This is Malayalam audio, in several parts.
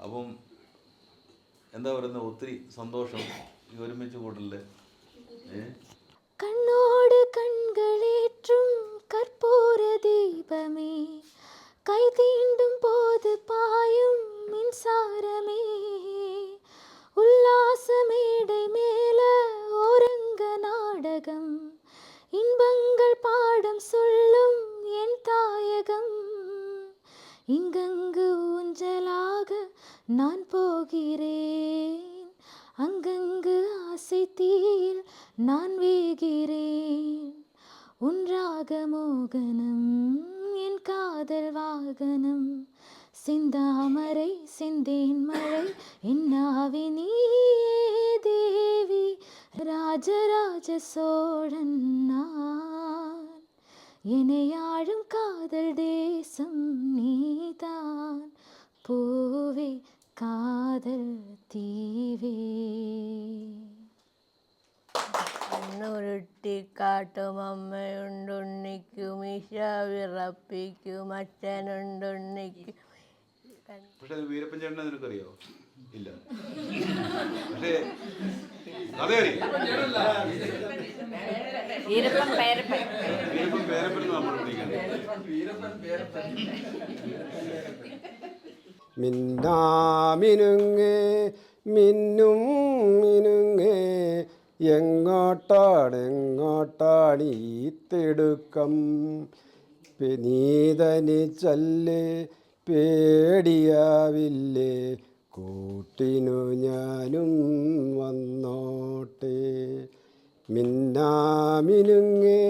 അപ്പം എന്താ പറയുന്നത്, ഒത്തിരി സന്തോഷം ഈ ഒരുമിച്ച് കൂട്ടല്. കണ്ണോട് കൺകളേറ്റും കർപ്പൂര ദീപമേ, കൈ തീണ്ടും പോത് പായും മിൻസാരമേ, உல்லாசமேடை மேல ஓரங்க நாடகம், இன்பங்கள் பாடம் சொல்லும் என் தாயகம், இங்கங்கு ஊஞ்சலாக நான் போகிறேன், அங்கங்கு ஆசை தீயில் நான் வேகிறேன், உன்றாக மோகனம் என் காதல் வாகனம், சிந்தாமரை சிந்தேன் மழை என்னாவி நீயே தேவி, ராஜராஜ சோழன் நான், என்னையாழும் காதல் தேசம் நீதான், பூவே കാതൽ തീവേ. ഉരുട്ടിക്കാട്ടും അമ്മയുണ്ടുണ്ണിക്കും, ഈശ വിറപ്പിക്കും അച്ഛനുണ്ടുണ്ണിക്കും. പക്ഷെ വീരപ്പൻ ചേട്ടനെ നിനക്കറിയോ? ഇല്ല. പക്ഷേ അതറിയാം, വീരപ്പൻ പേരപ്പൻ നമ്മൾ മിന്നാമിനുങ്ങേ മിന്നും മിനുങ്ങേ, എങ്ങോട്ടാണെങ്ങോട്ടാണ് ഈ തിടുക്കം, നീതനിച്ചല്ലേ പേടിയാവില്ലേ, കൂട്ടിനു ഞാനും വന്നോട്ടെ. മിന്നാമിനുങ്ങേ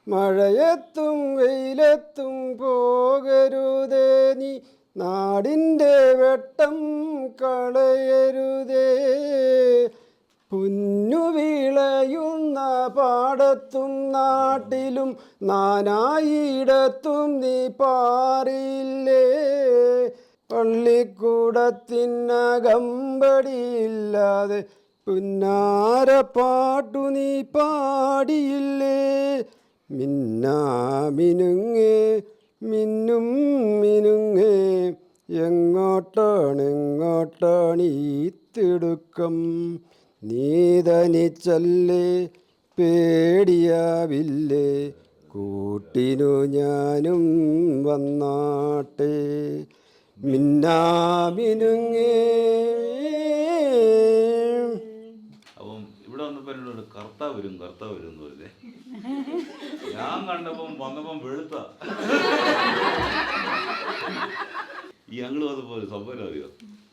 മഴയത്തും വെയിലത്തും പോകരുതേ നീ, നാടിൻ്റെ വെട്ടം കളയരുതേ, പുന്നു വിളയുന്ന പാടത്തും നാട്ടിലും നാനായിടത്തും നീ പാറിയില്ലേ, പള്ളിക്കൂടത്തിനകമ്പടിയില്ലാതെ പുന്നാരപ്പാട്ടു നീ പാടിയില്ലേ. മിന്നാമിനുങ്ങേ മിന്നും മിനുങ്ങേ, എങ്ങോട്ടാണെങ്ങോട്ടാണ് ഈ തിടുക്കം, നീതനിച്ചല്ലേ പേടിയാവില്ലേ, കൂട്ടിനു ഞാനും വന്നാട്ടെ. മിന്നാമിനുങ്ങേ. അപ്പം ഇവിടെ വന്നപ്പോൾ എന്നോട് കർത്താവ് വരും എന്ന് പറഞ്ഞേ. ഞാൻ കണ്ടപ്പം വന്നപ്പം വെളുത്ത ഈ ഞങ്ങളും അതുപോലെ സംഭവം അറിയോ,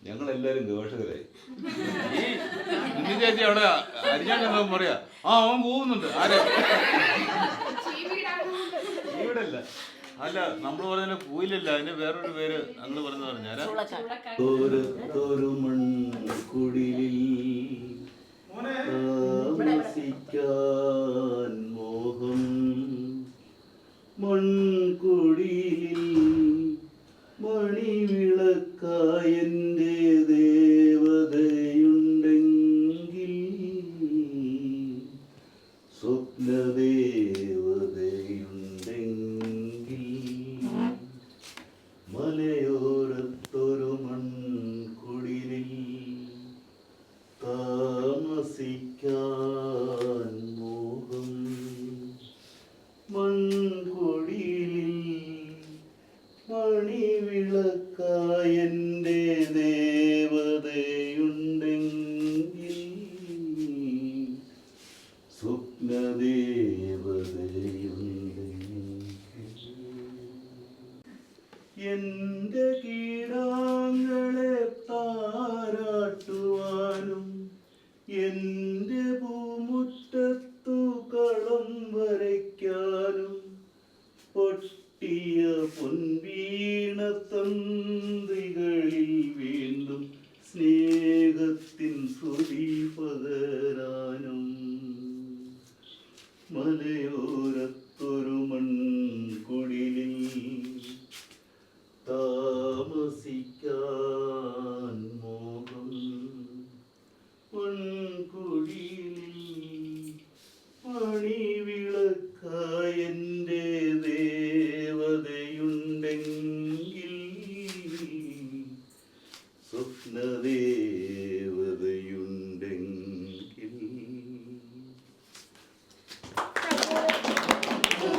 ഞങ്ങളെല്ലാവരും ഗവേഷകരായി. ഈ കുഞ്ഞു ചേച്ചി അവിടെ അരിഞ്ഞാണ്ടെന്നോ പറയാ, ആ അവൻ പോകുന്നുണ്ട്. ആരെ ഈവിടല്ല, അല്ല നമ്മൾ പറഞ്ഞ പൂയിലല്ല, അതിന് വേറൊരു പേര് ഞങ്ങൾ പറഞ്ഞു പറഞ്ഞാൽ താമസിക്കാൻ മോഹം, മൺകുടിലിൽ മണിവിളക്കായൻ്റെ ദേവതയുണ്ടെങ്കിൽ, സ്വപ്നദേവതയുണ്ടെങ്കിൽ, മലയോരത്തൊരു മൺകുടിലിൽ താമസിക്കാൻ മോഹം, മൺകുടിലിൽ മണിവിളക്കായൻ്റെ ദേവതയുണ്ടെങ്കിൽ, സ്വപ്നദേവതയുണ്ടെങ്കിൽ, എൻ്റെ കീടാങ്ങളെ വീണ്ടും സ്നേഹത്തിൻ ശ്രുതി പകരാനും മലയോരത്തൊരു മൺകുടിലിൽ താമസിക്കാൻ മോഹം മൺകുടിലിൽ മണിവിളക്കായെൻ്റെ ദേവതയുണ്ടെങ്കിൽ സ്വപ്നദേവതയുണ്ടെങ്കിൽ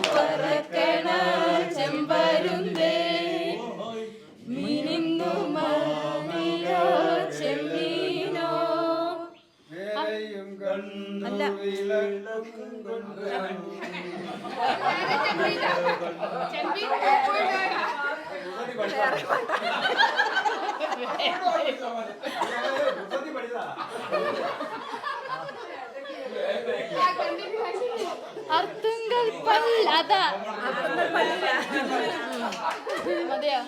പറക്കണ ചെമ്പരുന്തേ മിനിന്നു മണിയോ ചെമ്മീനോ അല്ല അർത്തുങ്കൽ പല്ലാതാ മതിയോ?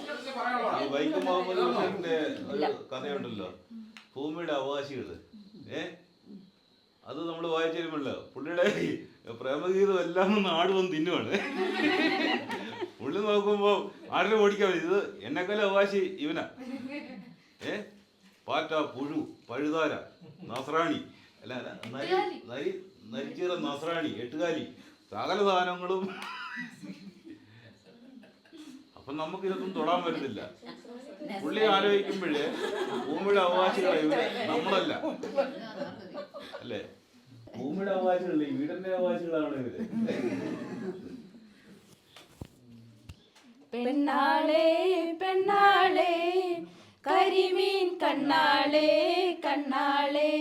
ഈ വൈക്കം മുഹമ്മദ് ബഷീറിന്റെ ഒരു കഥയുണ്ടല്ലോ, ഭൂമിയുടെ അവകാശികള്. അത് നമ്മൾ വായിച്ചു തരുമല്ലോ, പുള്ളിയുടെ പ്രേമഗീതം എല്ലാം നാട് വന്ന് തിന്നുവാണ്. പുള്ളി നോക്കുമ്പോ ആരുടെ ഓടിക്കാൻ പറ്റും, ഇത് എന്നെക്കാളും അവകാശി ഇവനാ. പാറ്റ, പുഴു, പഴുതാര, നസ്രാണി, അല്ല നരിച്ചീറ, നസ്രാണി, എട്ടുകാലി, സകല സാധനങ്ങളും. അപ്പൊ നമുക്ക് ഇതൊന്നും തൊടാൻ പറ്റത്തില്ല. പുള്ളി ആലോചിക്കുമ്പോഴേ ഭൂമിയുടെ അവകാശികളെ ഇവര്, നമ്മളല്ല അല്ലേ? ഭൂമിയുടെ അവകാശികളല്ലേ, വീടിന്റെ അവകാശികളാണ് ഇവര്. പെണ്ണാളേ പെണ്ണാളേ കരിമീൻ കണ്ണാളേ കണ്ണാളേ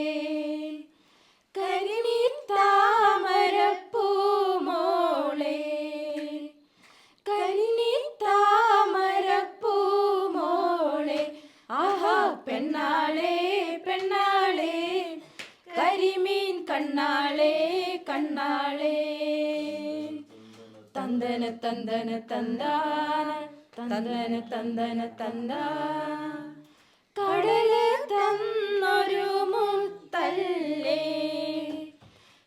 കരിമീൻ താമരപ്പൂമോളേ കരിമീൻ താമരപ്പൂമോളേ ആഹാ പെണ്ണാളേ പെണ്ണാളേ കരിമീൻ കണ്ണാളേ കണ്ണാളേ തന്തന തന്തന തന്താന തന്തന തന്തന തന്താ കടല് തന്നൊരു മുത്തല്ലേ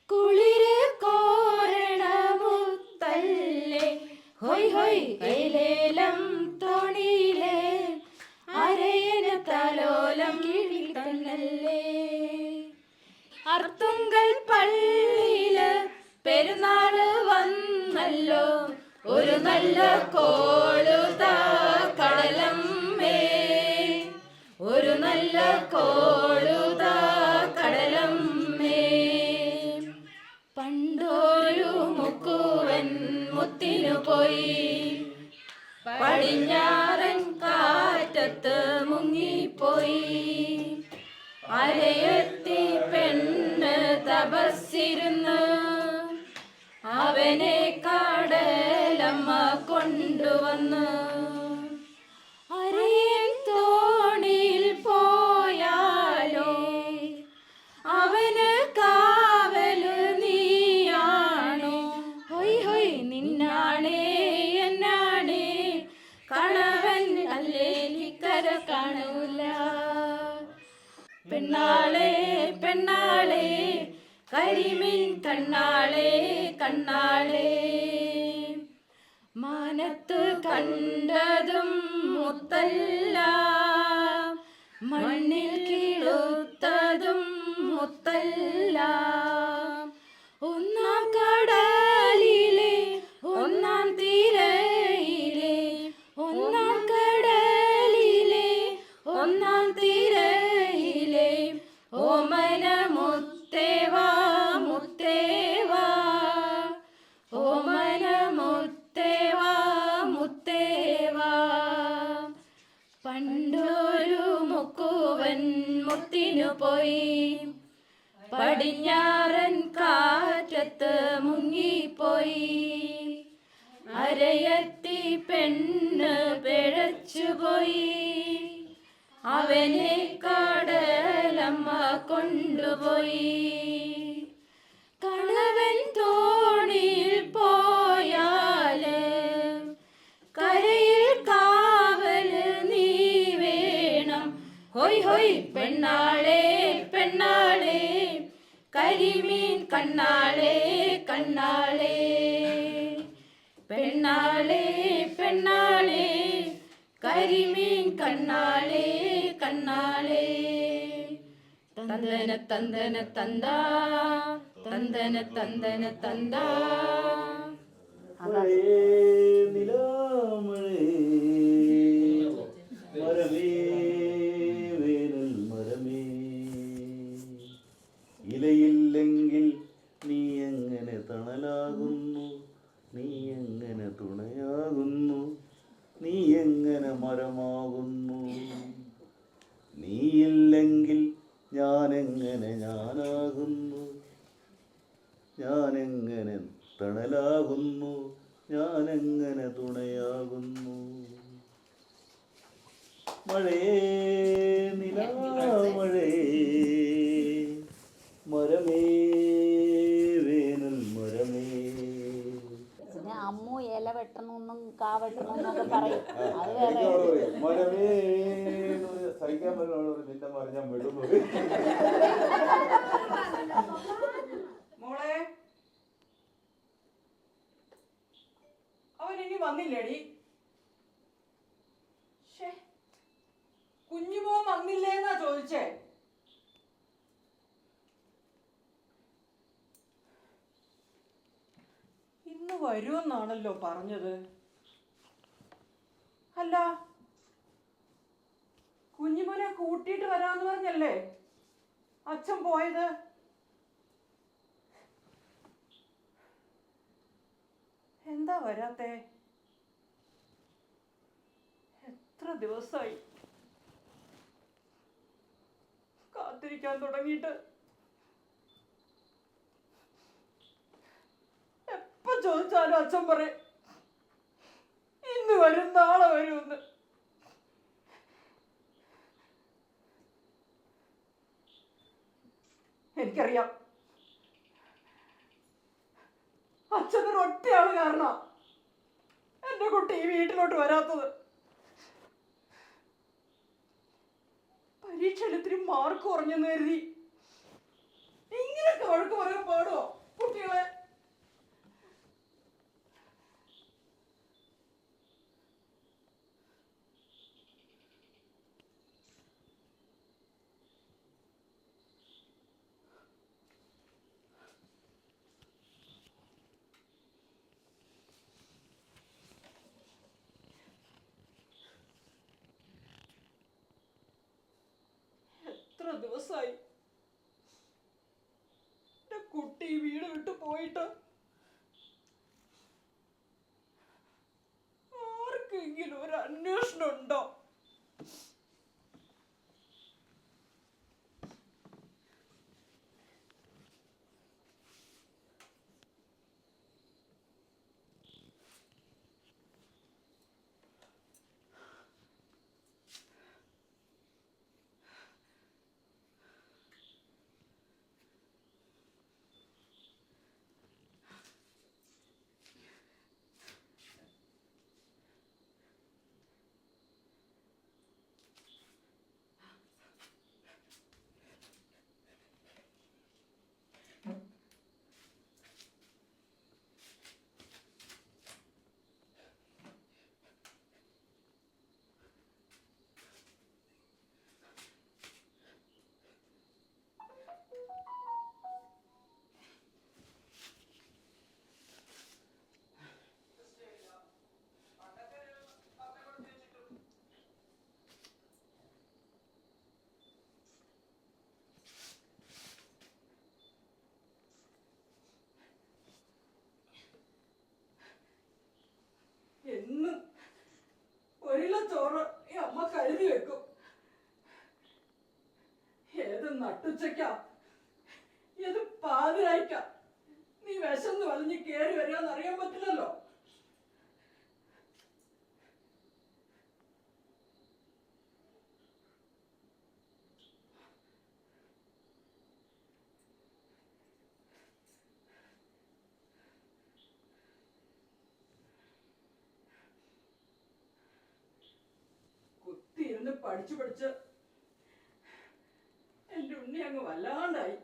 കുളിര് കോരണ മുത്തല്ലേ ഹൊയ് ഹൊയ് കൈലേലം തോണിയിലെ അരയന തലോലം കിളിത്തന്നല്ലേ അർത്തുങ്കൽ പള്ളിയില് പെരുന്നാള് വന്നല്ലോ ഒരു നല്ല കോളുതാ കടലമ്മേ ഒരു നല്ല കോളുതാ കടലമ്മേ പണ്ടൊരു മുക്കുവൻ മുത്തിനു പോയി പടിഞ്ഞാറൻ കാറ്റത്ത് മുങ്ങിപ്പോയി അരയത്തി പെണ്ണ് തപസ്സിരുന്നു അവനെ കടലമ്മ കൊണ്ടുവന്നു അരയൻ തോണിയിൽ പോയാലോ അവന് കാവല് നീയാണോ ഹൊയ് ഹൊയ് നിന്നാണേ എന്നാണേ കണവൻ അല്ലേലിക്കര കാണൂല പെണ്ണാളേ പെണ്ണാളേ കരിമീൻ കണ്ണാളേ കണ്ണാളേ മാനത്ത് കണ്ടതും മുത്തല്ല മണ്ണിൽ കിളുത്തതും മുത്തല്ല ഒന്നാം കടലിലെ ഒന്നാം തീരയിലെ ഒന്നാം കടലിലെ ഒന്നാം തീരയിലെ ഓമന മുത്തേവാ മുത്തേവാ ഓമന മുത്തേവാ മുത്തേവാ പണ്ടൊരു മുക്കുവൻ മുത്തിനു പോയി പടിഞ്ഞാറൻ കാറ്റത്ത് മുങ്ങിപ്പോയി അരയത്തി പെണ്ണ് പിഴച്ചുപോയി അവനെ കടലമ്മ കൊണ്ടുപോയി കണവൻ തോണിയിൽ പോയാല് കരയിൽ കാവല് നീ വേണം ഹോയ് ഹോയ് പെണ്ണാളെ പെണ്ണാളെ കരിമീൻ കണ്ണാളെ കണ്ണാളെ പെണ്ണാളെ പെണ്ണാളെ കരിമീൻ കണ്ണാളെ കണ്ണാളെ തന്തന തന്തന തന്താ തന്തന തന്തന തന്താ ഇലയില്ലെങ്കിൽ നീ എങ്ങനെ തണലാകുന്നു, നീ എങ്ങനെ തുണയാകുന്നു, നീ എങ്ങനെ മരമാകുന്നു. നീയില്ലെങ്കിൽ ഞാനെങ്ങനെ ഞാനാകുന്നു, ഞാനെങ്ങനെ തണലാകുന്നു, ഞാനെങ്ങനെ തുണയാകുന്നു. മഴയേ നിലാമഴയേ മരമേ വേനൽ മരമേ. പിന്നെ അമ്മു ഇല വെട്ടണമെന്നും കാ വെട്ടണമെന്നൊക്കെ പറയും. അത് വേറെ. മരമേ സഹിക്കാൻ പറ്റുന്ന നിന്റെ മരം ഞാൻ വിടുന്നു. മോളെ അവൻ ഇനി വന്നില്ലേടി? കുഞ്ഞുമോ വന്നില്ലേന്നാ ചോദിച്ചേ. ഇന്ന് വരുമെന്നാണല്ലോ പറഞ്ഞത്. അല്ല, കുഞ്ഞുമോനെ കൂട്ടിയിട്ട് വരാന്ന് പറഞ്ഞല്ലേ അച്ഛൻ പോയത്? എന്താ വരാത്തെ? എത്ര ദിവസമായി കാത്തിരിക്കാൻ തുടങ്ങിയിട്ട്. എപ്പോ ചോദിച്ചാലും അച്ഛൻ പറയും ഇന്ന് വരും നാളെ വരുമെന്ന്. എനിക്കറിയാം അച്ഛനൊരു ഒറ്റയാള് കാരണ എന്റെ കുട്ടി ഈ വീട്ടിലോട്ട് വരാത്തത്. പരീക്ഷയിൽ ഇത്തിരി മാർക്ക് കുറഞ്ഞെന്ന് കരുതി ഇങ്ങനെയൊക്കെ വഴക്ക് പറയാൻ പാടോ കുട്ടികളെ? എത്ര ദിവസമായി എന്റെ കുട്ടി വീട് വിട്ടു പോയിട്ട്. ആർക്കെങ്കിലും ഒരു അന്വേഷണം ഉണ്ടോ? എന്നും ഒരു കിലോ ചോറ് ഈ അമ്മ കരുതി വെക്കും. ഏത് നട്ടുച്ചയ്ക്കാ ഏത് പാതിരായിക്കാ നീ വിശന്ന് വലിഞ്ഞ് കേറി വരികയെന്ന് അറിയാൻ പറ്റില്ലല്ലോ. കുത്തിയിരുന്ന് പഠിച്ച് എൻ്റെ ഉണ്ണി അങ്ങ് വല്ലാണ്ടായി.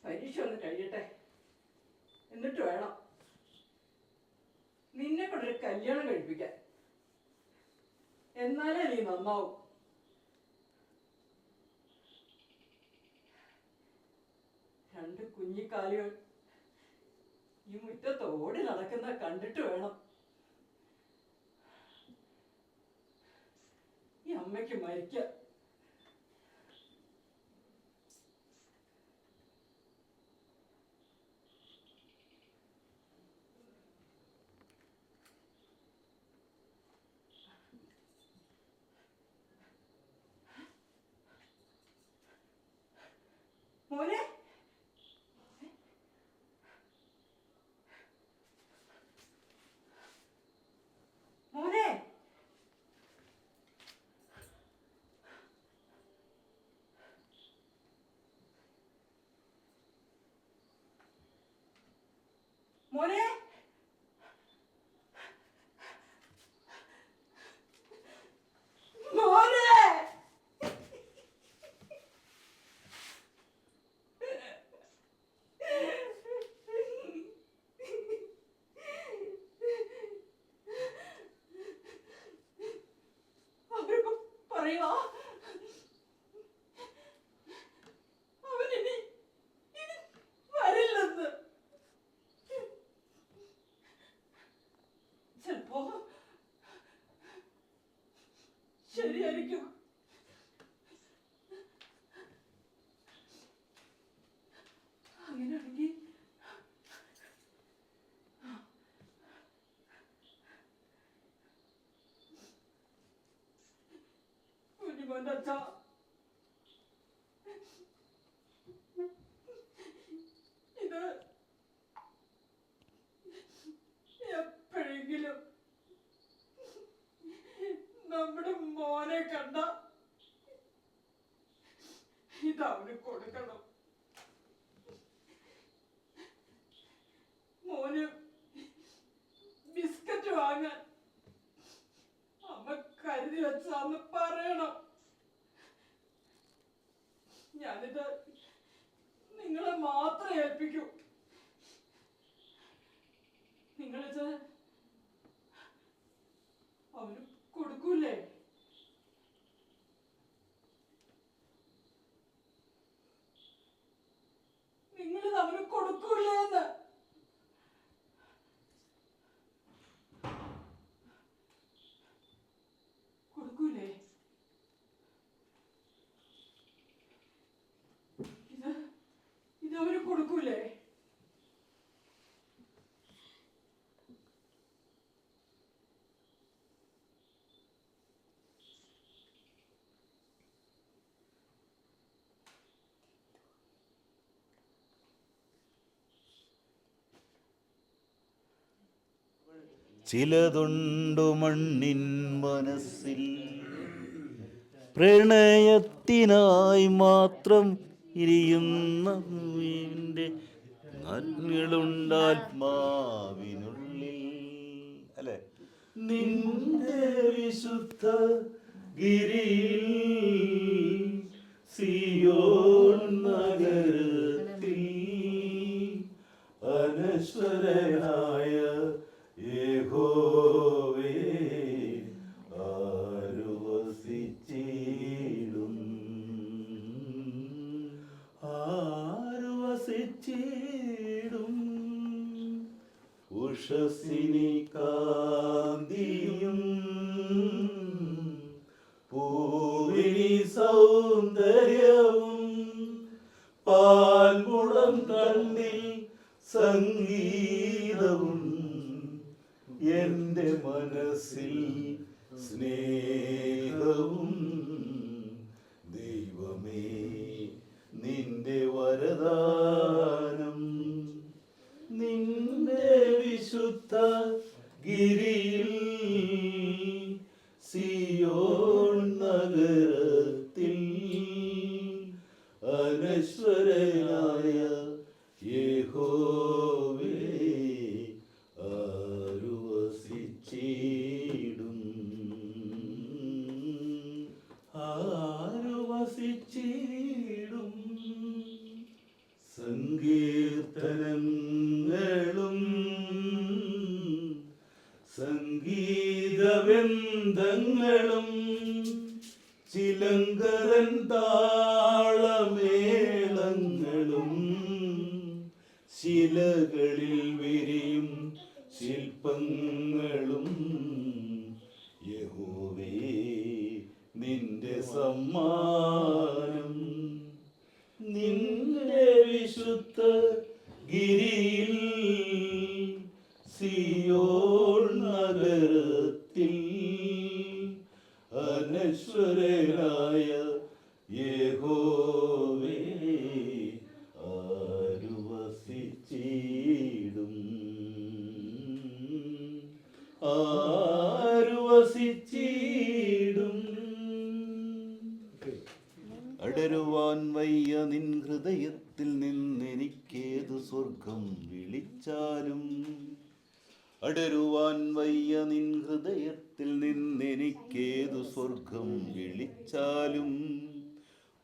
പരീക്ഷ ഒന്ന് കഴിയട്ടെ, എന്നിട്ട് വേണം നിന്നെ കൊണ്ടൊരു കല്യാണം കഴിപ്പിക്കാൻ. എന്നാലേ നീ നന്നാവും. രണ്ട് കുഞ്ഞിക്കാലുകൾ ഈ മുറ്റത്ത് ഓടി നടക്കുന്ന കണ്ടിട്ട് വേണം ഈ അമ്മയ്ക്ക് മരിക്കാൻ. മോനെ, മോനെ, മോനെ, മോനെ. അവരൊക്കെ പറയുവാ അവനിനി വരില്ലെന്ന്. ചിലപ്പോ ശരിയായിരിക്കും. അങ്ങനെയാണെങ്കിൽ കുഞ്ഞുമോന്റെ അച്ഛ, ഇത് എപ്പോഴെങ്കിലും നമ്മുടെ മോനെ കണ്ട ഇതവന് കൊടുക്കണം. മോന് ബിസ്ക്കറ്റ് വാങ്ങാൻ അമ്മ കരുതി വെച്ചാന്ന് പറയണം. ഞാനിത് നിങ്ങളെ മാത്രം ഏൽപ്പിക്കൂ. നിങ്ങളിത് അവന് കൊടുക്കൂലേ? നിങ്ങളിത് അവന് കൊടുക്കൂലേന്ന്. കൊടുക്കൂലേ? ഇതവര് കൊടുക്കൂലേ? ചിലതുണ്ടു മണ്ണിൻ മനസ്സിൽ പ്രണയത്തിനായി മാത്രം ഇരിയുന്ന നന്മകളുണ്ടാത്മാവിനുള്ളിൽ. അല്ലെ? നിന്റെ വിശുദ്ധ ഗിരിയിൽ സിയോൻ നഗരത്തിൽ അനശ്വരനായ യഹോവേ ആരു വസിച്ചിടും, ആരു വസിച്ചിടും. ഉഷസ്സിനി കാന്തിയും പൂവിനി സൗന്ദര്യവും പാൽമുളം കണ്ണിൽ സംഗീതവും എന്റെ മനസ്സിൽ സ്നേഹവും. ദൈവമേ നിന്റെ വരദാനം നിന്റെ വിശുദ്ധ ഗിരിയിൽ സിയോൻ നഗരത്തിൽ അനശ്വരനായ യഹോവേ ആരു വസിച്ചിടും, ആരു ശില്പങ്ങളും ചിലങ്കരൻ താളമേളങ്ങളും ശിലകളിൽ വിരിയും ശില്പങ്ങളും യഹോവേ നിന്റെ സമ്മാനം. നിന്റെ വിശുദ്ധ ഗിരിയിൽ സിയോൻ നഗരത്തിൽ അനശ്വരനായ യഹോവേ ആരു വസിച്ചിടും, ആരു വസിച്ചിടും. അടരുവാൻ വയ്യ നിൻ ഹൃദയത്തിൽ നിന്നെനിക്കേതു സ്വർഗം വിളിച്ചാലും, അടരുവാൻ വയ്യ നിൻ ഹൃദയത്തിൽ നിന്നെനിക്കേതു സ്വർഗം വിളിച്ചാലും,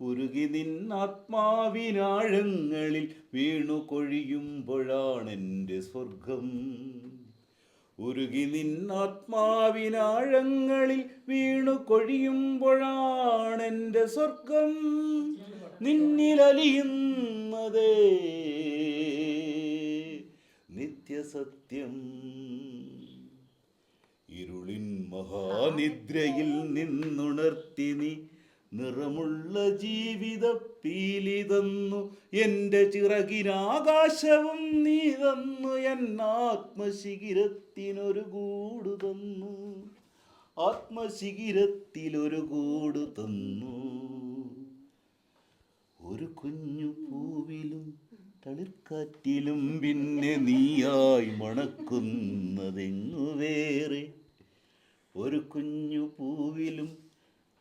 ഉരുകി നിൻ ആത്മാവിനാഴങ്ങളിൽ വീണു കൊഴിയുമ്പോഴാണെൻ്റെ സ്വർഗം. ഉരുകി നിൻ ആത്മാവിനാഴങ്ങളിൽ വീണു കൊഴിയുമ്പോഴാണെൻ്റെ സ്വർഗം. നിന്നിലലിയുന്നതേ നിത്യസത്യം. ഇരുളിൻ മഹാനിദ്രയിൽ നിന്നുണർത്തി നീ നിറമുള്ള ജീവിത പീലി തന്നു, എൻ്റെ ചിറകിനാകാശവും നീ തന്നു, എന്നാത്മശിഖിരത്തിനൊരു കൂടു തന്നു, ആത്മശിഖിരത്തിലൊരു കൂടു തന്നു. ഒരു കുഞ്ഞു പൂവിലും തളിർക്കാറ്റിലും പിന്നെ നീയായി മണക്കുന്നതെങ്ങു വേറെ, ഒരു കുഞ്ഞു പൂവിലും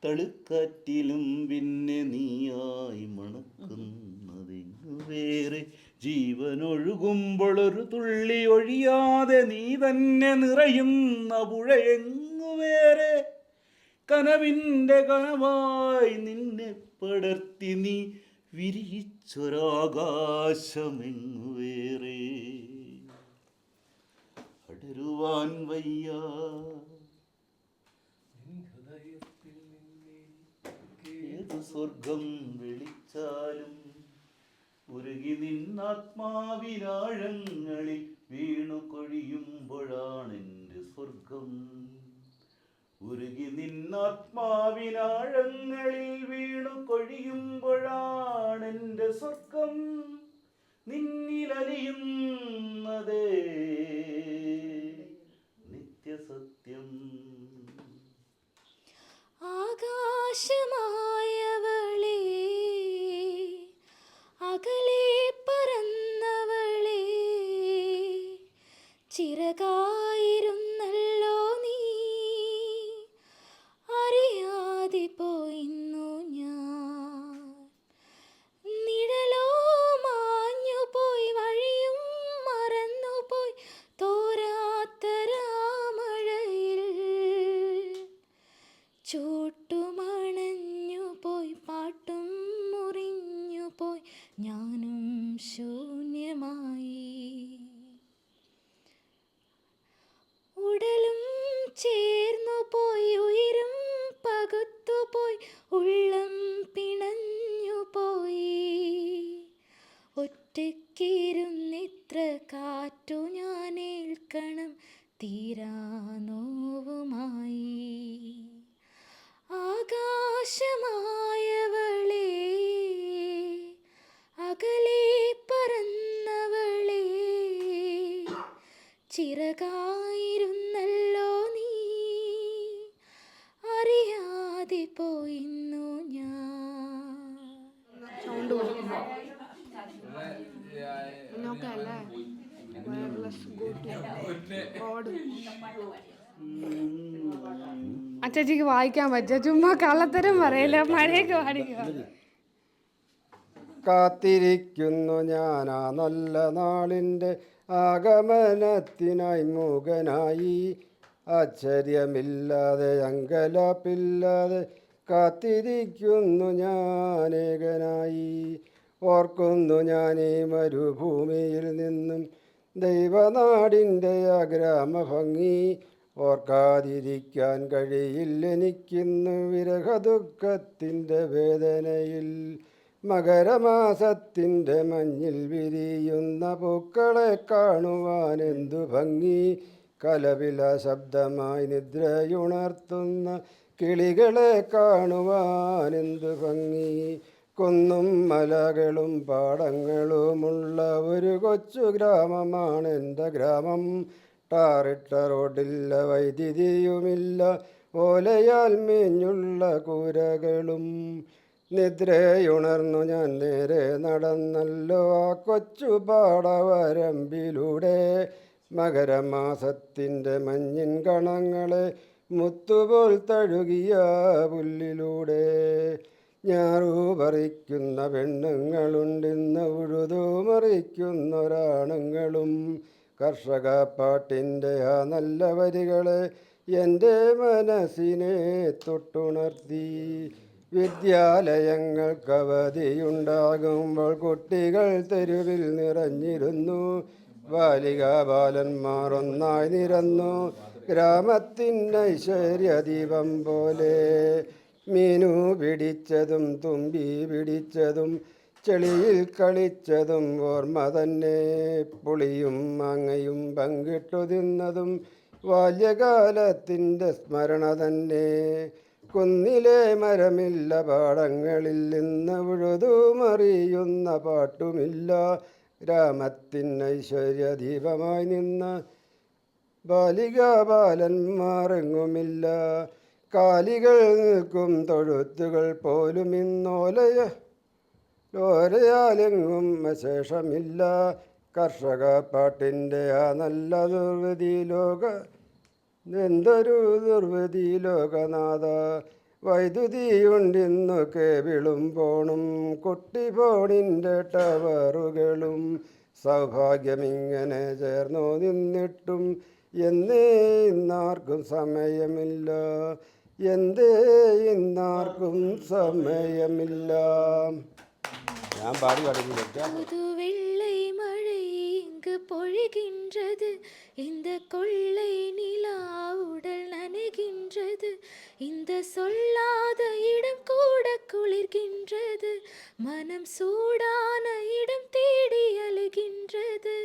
തളിർക്കാറ്റിലും പിന്നെ നീയായി മണക്കുന്നതെങ്ങു വേറെ. ജീവനൊഴുകുമ്പോൾ ഒരു തുള്ളി ഒഴിയാതെ നീ തന്നെ നിറയുന്ന പുഴയെങ്ങു വേറെ, കനവിൻ്റെ കനവായി നിന്നെ പടർത്തി നീ വിരിയിച്ചൊരാകാശമെങ്ങു വേറെ. അടരുവാൻ വയ്യ ഏതു സ്വർഗം വിളിച്ചാലും, ഉരുകി നിന്നാത്മാവിനാഴങ്ങളിൽ വീണു കൊഴിയുമ്പോഴാണെൻ്റെ സ്വർഗം. ഉരുകി നിന്നാത്മാവിനാഴങ്ങളിൽ വീണു കൊഴിയുമ്പോഴാണെൻ്റെ സ്വർഗം. നിന്നിലലിയുന്നതേ നിത്യസത്യം. ആകാശമായവളേ, അകലെ പറന്നവളേ, ചിറകായിരുന്നല്ലോ നീ, അറിയാതെ പോയിന്നു ഞാൻ. നിഴലോ മാഞ്ഞുപോയി, വഴിയും മറന്നുപോയി, തോരാത്തരാമഴയിൽ ചൂട്ടുമണഞ്ഞുപോയി, പാട്ടും മുറിഞ്ഞുപോയി, ഞാനും ശൂന്യമായി. ഉടലും ചേർന്നുപോയി, ഉയരും പകുത്തുപോയി, ഉള്ളം പിണഞ്ഞുപോയി. ഒറ്റയ്ക്കിരുന്നിത്ര കാറ്റു ഞാനേൽക്കണം തീരാ നോവുമായി. ആകാശമായവളേ, അകലെ പറന്നവളേ, ചിറകായിരുന്നല്ലോ നീ, അറിയാതെ പോയിന്നു ഞാൻ. സൗണ്ട് നോക്കല്ലേ വയർലെസ് ഗോഡ്. അച്ചാച്ചിക്ക് വായിക്കാൻ പറ്റുക, ചുമ്മാ കള്ളത്തരം പറയല്ല, മഴയൊക്കെ പാടിക്കുക. കാത്തിരിക്കുന്നു ഞാൻ ആ നല്ല നാളിൻ്റെ ആഗമനത്തിനായി മൂകനായി, ആശ്ചര്യമില്ലാതെ അങ്കലാപ്പില്ലാതെ കാത്തിരിക്കുന്നു ഞാൻ ഏകനായി. ഓർക്കുന്നു ഞാൻ ഈ മരുഭൂമിയിൽ നിന്നും ദൈവനാടിൻ്റെ ആ ഗ്രാമഭംഗി, ഓർക്കാതിരിക്കാൻ കഴിയില്ലെനിക്കിന്ന് വിരഹദുഃഖത്തിൻ്റെ വേദനയിൽ. മകരമാസത്തിൻ്റെ മഞ്ഞിൽ വിരിയുന്ന പൂക്കളെ കാണുവാൻ എന്തു ഭംഗി. കലപില ശബ്ദമായി നിദ്രയുണർത്തുന്ന കിളികളെ കാണുവാൻ എന്തു ഭംഗി. കുന്നും മലകളും പാടങ്ങളുമുള്ള ഒരു കൊച്ചു ഗ്രാമമാണ് എൻ്റെ ഗ്രാമം. ടാറിട്ട റോഡില്ല, വൈദ്യുതിയുമില്ല, ഓലയാൽ മേഞ്ഞുള്ള കൂരകളും. നിദ്രയുണർന്നു ഞാൻ നേരെ നടന്നല്ലോ ആ കൊച്ചു പാടവരമ്പിലൂടെ. മകരമാസത്തിൻ്റെ മഞ്ഞിൻ കണങ്ങളെ മുത്തുപോൽ തഴുകിയ പുല്ലിലൂടെ. ഞാറു പറിക്കുന്ന പെണ്ണുങ്ങളുണ്ടിന്ന് ഉഴുതുമറിക്കുന്നൊരാണുങ്ങളും. കർഷക പാട്ടിൻ്റെ ആ നല്ല വരികളെ എൻ്റെ മനസ്സിനെ തൊട്ടുണർത്തി. വിദ്യാലയങ്ങൾക്ക് അവധിയുണ്ടാകുമ്പോൾ കുട്ടികൾ തെരുവിൽ നിറഞ്ഞിരുന്നു. ബാലികാബാലന്മാർ ഒന്നായി നിരന്നു ഗ്രാമത്തിൻ്റെ ഐശ്വര്യദീപം പോലെ. മീനു പിടിച്ചതും തുമ്പി പിടിച്ചതും ചെളിയിൽ കളിച്ചതും ഓർമ്മ തന്നെ. പുളിയും മാങ്ങയും പങ്കിട്ടു തിന്നതും ബാല്യകാലത്തിൻ്റെ സ്മരണ തന്നെ. കുന്നിലെ മരമില്ല, പാടങ്ങളിൽ നിന്ന് ഉഴുതുമറിയുന്ന പാട്ടുമില്ല. ഗ്രാമത്തിൻ്റെ ഐശ്വര്യദീപമായി നിന്ന ബാലികാബാലന്മാരെങ്ങുമില്ല. കാലികൾ നിൽക്കും തൊഴുത്തുകൾ പോലും ഇന്നോലയാലെങ്ങും ശേഷമില്ല. കർഷക പാട്ടിൻ്റെ ആ നല്ല ദുർവിധി എന്തൊരു ദുർവിധി ലോകനാഥ. വൈദ്യുതിയുണ്ടിന്നു കേബിളും ഫോണും കുട്ടി ഫോണിൻ്റെ ടവറുകളും. സൗഭാഗ്യമിങ്ങനെ ചേർന്നു നിന്നിട്ടും എന്നേ ഇന്നാർക്കും സമയമില്ല. എന്തേ ഇന്നാർക്കും സമയമില്ല. ഞാൻ പാടി പഠിക്കില്ല. புது வெள்ளை மழை இங்கு பொழிகின்றது, இந்த கொள்ளை நிலா உடல் நனைகின்றது, இந்த சொல்லாத இடம் கூட குளிர்கின்றது, மனம் சூடான இடம் தேடி அழுகின்றது.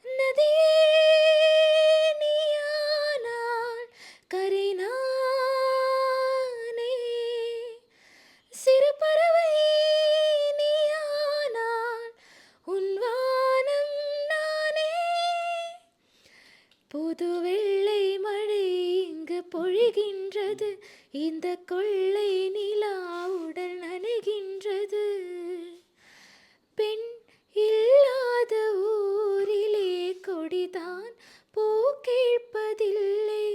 நதியே நீயானால் கரை நானே, சிறு பறவை நீயானால் உன் வானம் நானே. புது வெள்ளை மழை இங்கு பொழிகின்றது, இந்த கொள்ளை நிலா உடல் நனைகின்றது. பெண் இல்லாத ஊரிலே கொடிதான் பூ கேட்பதில்லை,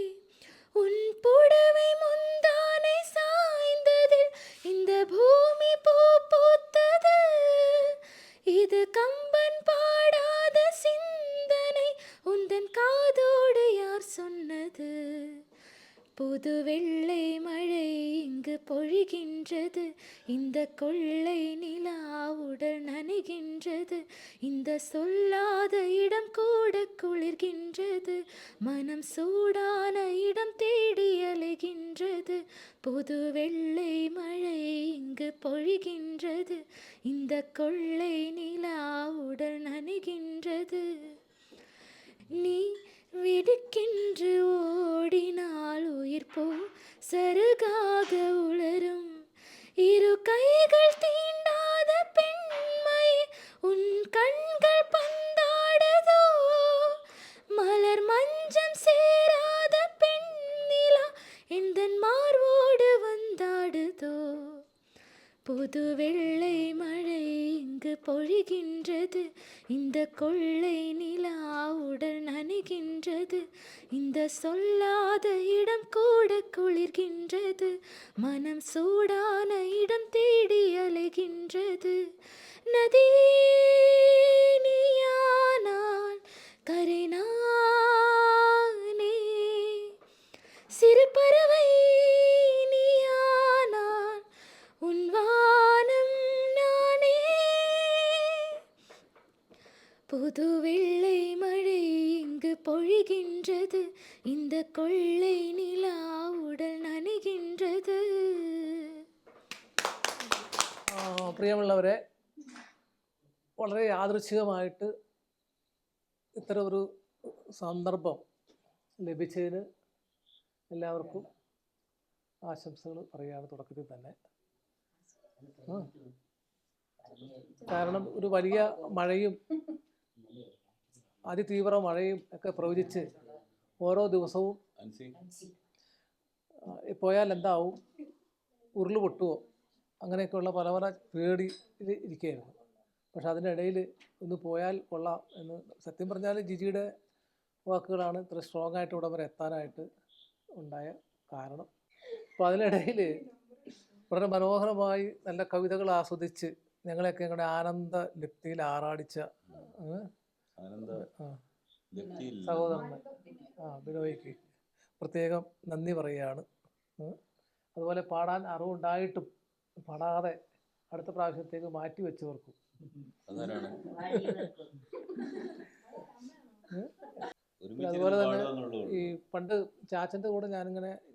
உன் புடவை முந்தானை சாய்ந்ததில் இந்த பூமி பூ பூத்தது. இது கம்பன் பாடாத சிந்தனை, உந்தன் காதோடு யார் சொன்னது? புது வெள்ளை மழை இங்கு பொழிகின்றது, இந்த கொள்ளை நிலா உடல் நனைகின்றது, இந்த சொல்லாத இடம் கூட குளிர்கின்றது, மனம் சூடான இடம் தேடி அலைகின்றது. புது வெள்ளை மழை இங்கு பொழிகின்றது, இந்த கொள்ளை நிலா உடல் நனைகின்றது. நீ வெடுக்கென்று ஓடினால் உயிர் போ சருகாக உளரும், இரு கைகள் தீண்டாத பெண்மை உன் கண்கள் பந்தாடுதோ, மலர் மஞ்சம் சேராத பெண்ணிலா எந்தன் மார்போடு வந்தாடுதோ. புது வெள்ளை மழை இங்கு பொழிகின்றது, இந்த கொள்ளை நிலா உடல் நனைகின்றது, இந்த சொல்லாத இடம் கூட குளிர்கின்றது, மனம் சூடான இடம் தேடி அலைகின்றது. நதியே நீயானால் கரை நானே, சிறு பறவை நீயானால் உன் வானம் நானே. புது வெள்ளை மழை இங்கு பொழிகின்றது, இந்த கொள்ளை நிலா உடல் நனைகின்றது. പ്രിയമുള്ളവരെ, വളരെ യാദൃച്ഛികമായിട്ട് ഇത്തരം ഒരു സന്ദർഭം ലഭിച്ചതിന് എല്ലാവർക്കും ആശംസകൾ പറയുകയാണ് തുടക്കത്തിൽ തന്നെ. കാരണം ഒരു വലിയ മഴയും അതിതീവ്ര മഴയും ഒക്കെ പ്രവചിച്ച് ഓരോ ദിവസവും പോയാൽ എന്താവും, ഉരുള് പൊട്ടുമോ, അങ്ങനെയൊക്കെയുള്ള പല പല പേടിയിൽ ഇരിക്കുകയായിരുന്നു. പക്ഷെ അതിനിടയിൽ ഒന്ന് പോയാൽ കൊള്ളാം എന്ന് സത്യം പറഞ്ഞാൽ ജിജിയുടെ വാക്കുകളാണ് ഇത്ര സ്ട്രോങ് ആയിട്ട് ഇവിടെ വരെ എത്താനായിട്ട് ഉണ്ടായ കാരണം. അപ്പോൾ അതിനിടയിൽ വളരെ മനോഹരമായി നല്ല കവിതകൾ ആസ്വദിച്ച് ഞങ്ങളെയൊക്കെ ഞങ്ങളുടെ ആനന്ദ ലിപ്തിയിൽ ആറാടിച്ച സഹോദരന് ബിനോയ്ക്ക് പ്രത്യേകം നന്ദി പറയുകയാണ്. അതുപോലെ പാടാൻ അറിവുണ്ടായിട്ടും പാടാതെ അടുത്ത പ്രാവശ്യത്തേക്ക് മാറ്റി വെച്ചവർക്കും അതുപോലെ തന്നെ ഈ പണ്ട് ചാച്ചൻ്റെ കൂടെ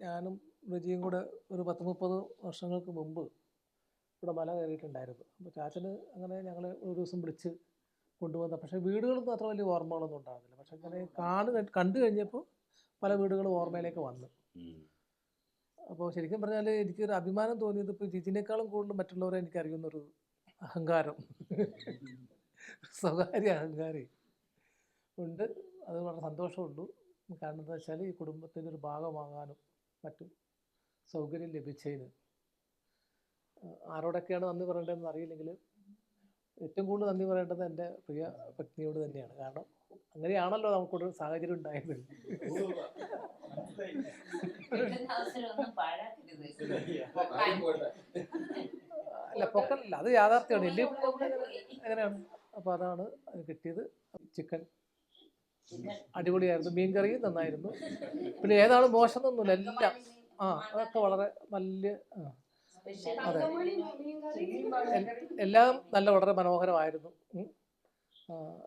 ഞാനും റജിയും കൂടെ ഒരു 10-30 വർഷങ്ങൾക്ക് മുമ്പ് ഇവിടെ മല കയറിയിട്ടുണ്ടായിരുന്നു. അപ്പോൾ ചാച്ചന് അങ്ങനെ ഞങ്ങളെ ഒരു ദിവസം വിളിച്ച് കൊണ്ടുവന്ന, പക്ഷേ വീടുകളൊന്നും അത്ര വലിയ ഓർമ്മകളൊന്നും ഉണ്ടാകുന്നില്ല. പക്ഷെ അങ്ങനെ കണ്ടു കഴിഞ്ഞപ്പോൾ പല വീടുകളും ഓർമ്മയിലേക്ക് വന്നു. അപ്പോൾ ശരിക്കും പറഞ്ഞാൽ എനിക്കൊരു അഭിമാനം തോന്നിയത് ഇപ്പോൾ ജിജിനേക്കാളും കൂടുതൽ മറ്റുള്ളവരെ എനിക്കറിയുന്നൊരു അഹങ്കാരം, സ്വകാര്യ അഹങ്കാരം ഉണ്ട്. അത് വളരെ സന്തോഷമുള്ളൂ. കാരണം എന്താ വെച്ചാൽ ഈ കുടുംബത്തിൻ്റെ ഒരു ഭാഗമാകാനും മറ്റും സൗകര്യം ലഭിച്ചതിന് ആരോടൊക്കെയാണ് നന്ദി പറയേണ്ടതെന്ന് അറിയില്ലെങ്കിൽ ഏറ്റവും കൂടുതൽ നന്ദി പറയേണ്ടത് എൻ്റെ പ്രിയ പത്നിയോട് തന്നെയാണ്. കാരണം അങ്ങനെയാണല്ലോ നമുക്കൊരു സാഹചര്യം ഉണ്ടായത്. അല്ല, പൊക്കല്ല, അത് യാഥാർത്ഥ്യമാണ്. എല്ലാം എങ്ങനെയാണ്. അപ്പോൾ അതാണ് അത് കിട്ടിയത്. ചിക്കൻ അടിപൊളിയായിരുന്നു, മീൻകറിയും നന്നായിരുന്നു. പിന്നെ ഏതാണ് മോശം എന്നൊന്നുമില്ല, എല്ലാം അതൊക്കെ വളരെ വലിയ അതെ, എല്ലാം വളരെ മനോഹരമായിരുന്നു.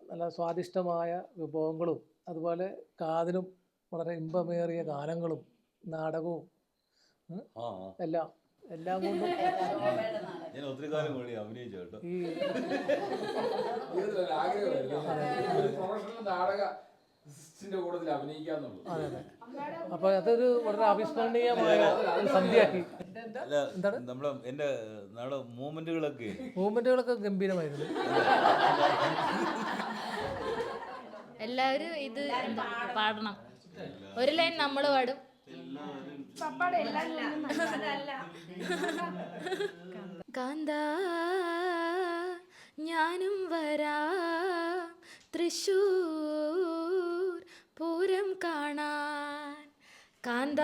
നല്ല സ്വാദിഷ്ടമായ വിഭവങ്ങളും അതുപോലെ കാതിനും വളരെ ഇമ്പമേറിയ ഗാനങ്ങളും നാടകവും എല്ലാം കൊണ്ടും ഞാൻ ഒത്തിരി കാലം കൂടി അഭിനയിച്ചു കേട്ടോ. ഈ അതെ അതെ, അപ്പൊ അതൊരു വളരെ അവിസ്മരണീയമായ ഒരു സന്ധ്യയാക്കി. നമ്മളെ എന്റെ നാളെ മൂവ്മെന്റുകളൊക്കെ ഗംഭീരമായിരുന്നു. എല്ലാവരും ഇത് പാടണം. ഒരു ലൈൻ നമ്മൾ പാടും. കാന്ത ഞാനും വരാം തൃശ്ശൂർ പൂരം കാണാൻ. കാന്ത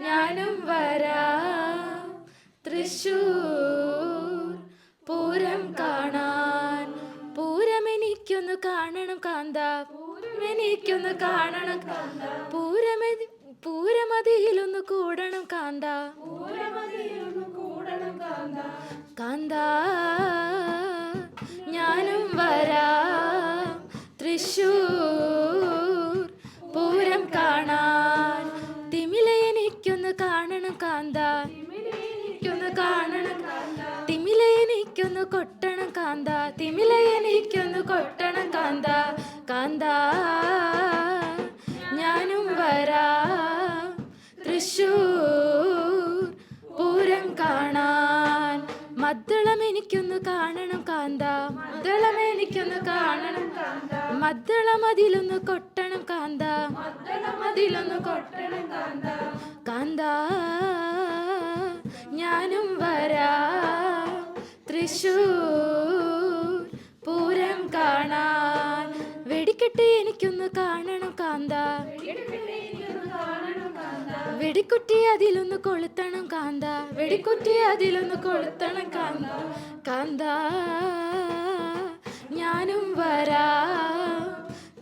ഞാനും വരാം തൃശ്ശൂർ പൂരം കാണാൻ. പൂരമെനിക്കൊന്ന് കാണണം കാന്ത, പൂരമെനിക്കൊന്ന് കാണണം കാന്ത. പൂരമതിയിലൊന്ന് കൂടണം കാന്ത, പൂരമതിയിലൊന്ന് കൂടണം കാന്ത. കാന്ത ഞാനും വരാം തൃശ്ശൂർ പൂരം കാണാൻ. തിമിലയെനിക്കൊന്ന് കാണണം കാന്ത, തിമിലയെനിക്കൊന്ന് കാണണം കാന്ത. തിമിലയെനിക്കൊന്ന് കൊട്ടണം കാന്ത, തിമിലയെനിക്കൊന്ന് കൊട്ടണം കാന്ത. കാന്ത ഞാനും വരാം തൃശ്ശൂർ പൂരം കാണാൻ. മദ്ദളം എനിക്കൊന്ന് കാണണം കാന്ത, മദ്ദളം എനിക്കൊന്ന് കാണണം കാന്ത. മദ്ദളം അതിലൊന്ന് കൊട്ടണം കാന്ത, മദ്ദളം അതിലൊന്ന് കൊട്ടണം കാന്ത. കാന്ത ഞാനും വരാം തൃശ്ശൂർ പൂരം കാണാൻ. വെടിക്കെട്ട് എനിക്കൊന്ന് കാണണം കാന്ത, വെടിക്കുട്ടി അതിലൊന്ന് കൊളുത്തണം കാന്ത, വെടിക്കുട്ടി അതിലൊന്ന് കൊളുത്തണം കാന്ത. കാന്ത ഞാനും വരാം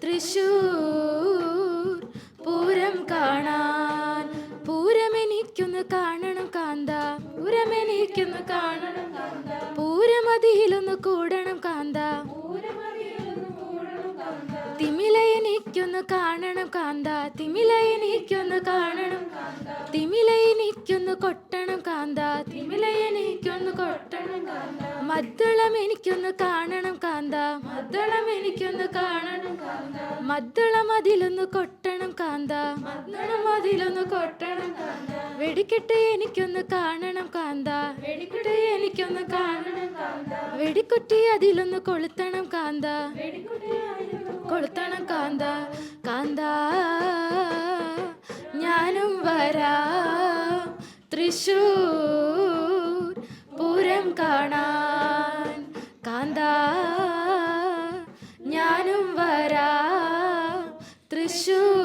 തൃശ്ശൂർ പൂരം കാണാൻ. പൂരമെനിക്കൊന്ന് കാണണം കാന്ത, പൂരമെനിക്കൊന്ന് കാണണം കാന്ത. പൂരമതിയിലൊന്ന് കൂടണം കാന്ത, പൂരമതിയിലൊന്ന് കൂടണം കാന്ത. തിമില തിമില എനിക്കൊന്ന് കാണണം കാന്ത, തിമില എനിക്കൊന്ന് കാണണം, തിമില എനിക്കൊന്ന് കൊട്ടണം കാന്ത, തിമില എനിക്കൊന്ന് കൊട്ടണം കാന്ത, മദ്ദളം എനിക്കൊന്ന് കാണണം കാന്ത, മദ്ദളം എനിക്കൊന്ന് കാണണം കാന്ത, മദ്ദളം അതിലൊന്ന് കൊട്ടണം കാന്ത, മദ്ദളം അതിലൊന്ന് കൊട്ടണം കാന്ത, വെടിക്കെട്ട് എനിക്കൊന്ന് കാണണം കാന്ത, വെടിക്കെട്ട് എനിക്കൊന്ന് കാണണം കാന്ത, വെടിക്കുട്ടി അതിലൊന്ന് കൊളുത്തണം കാന്ത, കൊളുത്തണം കാന്ത, കാന്ത ഞാനും വരാം തൃശ്ശൂർ പൂരം കാണാൻ, കാന്ത ഞാനും വരാം തൃശ്ശൂർ